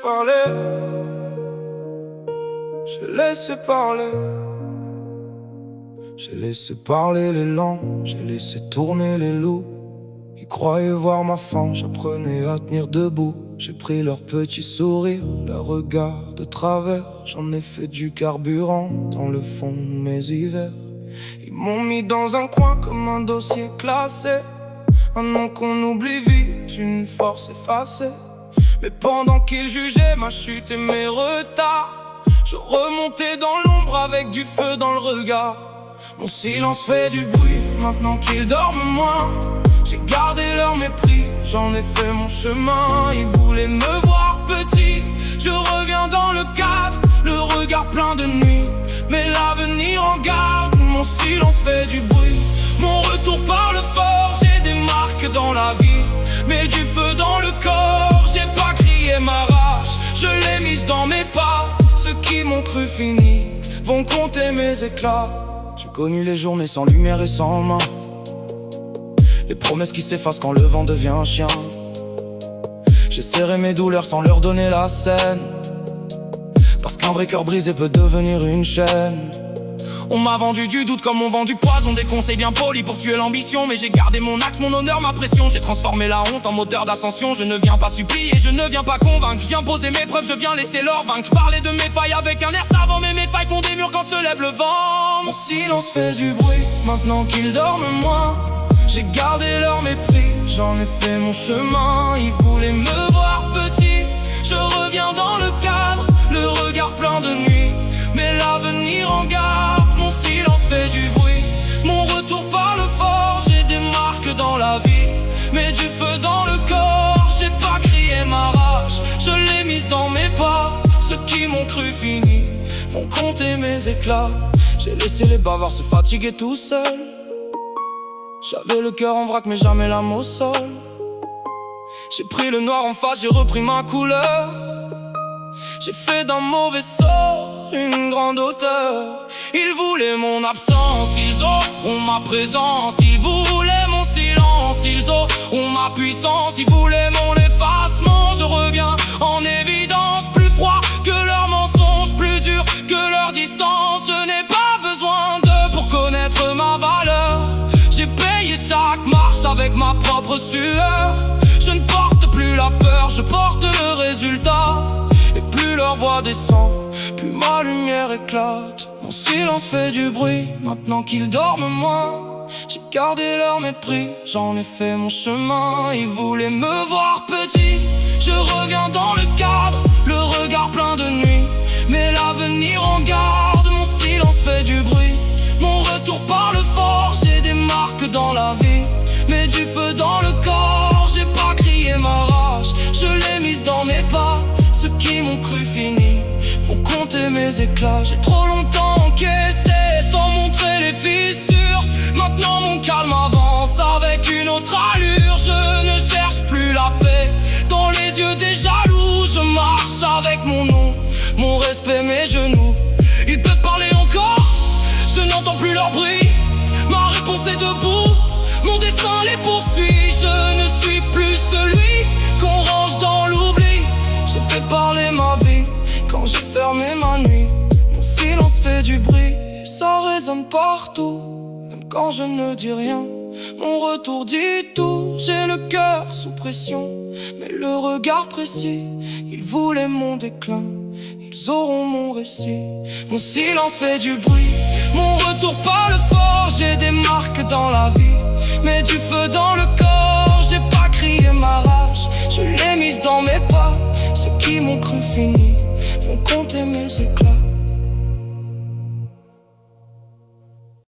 parler. J'ai laissé parler. J'ai laissé parler les langues, j'ai laissé tourner les loups. Ils croyaient voir ma fin, j'apprenais à tenir debout. J'ai pris leur petit sourire, leur regard de travers. J'en ai fait du carburant dans le fond de mes hivers. Ils m'ont mis dans un coin comme un dossier classé. Un nom qu'on oublie vite, une force effacée. Mais pendant qu'ils jugeaient ma chute et mes retards, je remontais dans l'ombre avec du feu dans le regard. Mon silence fait du bruit, maintenant qu'ils dorment moins. J'ai gardé leur mépris, j'en ai fait mon chemin. Ils voulaient me voir petit, je reviens dans le cadre, le regard plein de nuit. Mais l'avenir en garde, mon silence fait du bruit. Mon retour parle fort, j'ai des marques dans la vie, mais du feu dans le corps. J'ai pas crié ma rage, je l'ai mise dans mes pas. Ceux qui m'ont cru fini vont compter mes éclats. J'ai connu les journées sans lumière et sans main, les promesses qui s'effacent quand le vent devient un chien. J'ai serré mes douleurs sans leur donner la scène, parce qu'un vrai cœur brisé peut devenir une chaîne. On m'a vendu du doute comme on vend du poison, des conseils bien polis pour tuer l'ambition. Mais j'ai gardé mon axe, mon honneur, ma pression. J'ai transformé la honte en moteur d'ascension. Je ne viens pas supplier, je ne viens pas convaincre. Je viens poser mes preuves, je viens laisser leur vaincre. Parler de mes failles avec un air savant, mais mes failles font des murs quand se lève le vent. Mon silence fait du bruit, maintenant qu'ils dorment moins. J'ai gardé leur mépris, j'en ai fait mon chemin. Ils voulaient me voir petit, je reviens dans le cadre, le regard plein de nuit. Mais l'avenir en garde, mon silence fait du bruit. Mon retour parle fort, j'ai des marques dans la vie, mais du feu dans le corps. J'ai pas crié ma rage, je l'ai mise dans mes pas. Ceux qui m'ont cru fini vont compter mes éclats. J'ai laissé les bavards se fatiguer tout seuls. J'avais le cœur en vrac mais jamais l'âme au sol. J'ai pris le noir en face, j'ai repris ma couleur. J'ai fait d'un mauvais sort une grande hauteur. Ils voulaient mon absence, ils auront ma présence. Ils voulaient mon silence, ils auront ma puissance. Ils voulaient mon effacement, je reviens en évidence. Plus froid que leurs mensonges, plus dur que leur distance. Je n'ai pas besoin d'eux pour connaître ma valeur. J'ai payé chaque marche avec ma propre sueur. Je ne porte plus la peur, je porte le résultat. Et plus leur voix descend, plus ma lumière éclate. Mon silence fait du bruit, maintenant qu'ils dorment moins. J'ai gardé leur mépris, j'en ai fait mon chemin. Ils voulaient me voir petit, je reviens dans le cadre, le regard plein de nuit. Mais l'avenir en garde, mon silence fait du bruit. Mon retour parle fort, j'ai des marques dans la vie, mais du feu dans le corps. J'ai pas crié ma rage, je l'ai mise dans mes pas. Ceux qui m'ont cru fini vont compter mes éclats. J'ai trop longtemps encaissé sans montrer les fissures. Maintenant mon calme avance avec une autre allure. Je ne cherche plus la paix dans les yeux des jaloux. Je marche avec mon nom, mon respect, mes genoux. Ils peuvent parler encore, je n'entends plus leur bruit. Ma réponse est debout, mon destin les poursuit. Je ne suis plus celui qu'on range dans l'oubli. J'ai fait parler ma vie quand j'ai fermé ma nuit. Mon silence fait du bruit, ça résonne partout, même quand je ne dis rien. Mon retour dit tout, j'ai le cœur sous pression, mais le regard précis. Ils voulaient mon déclin, ils auront mon récit. Mon silence fait du bruit, mon retour parle fort. J'ai des marques dans la vie, mais du feu dans le corps. J'ai pas crié ma rage, je l'ai mise dans mes pas. Ceux qui m'ont cru fini vont compter mes éclats.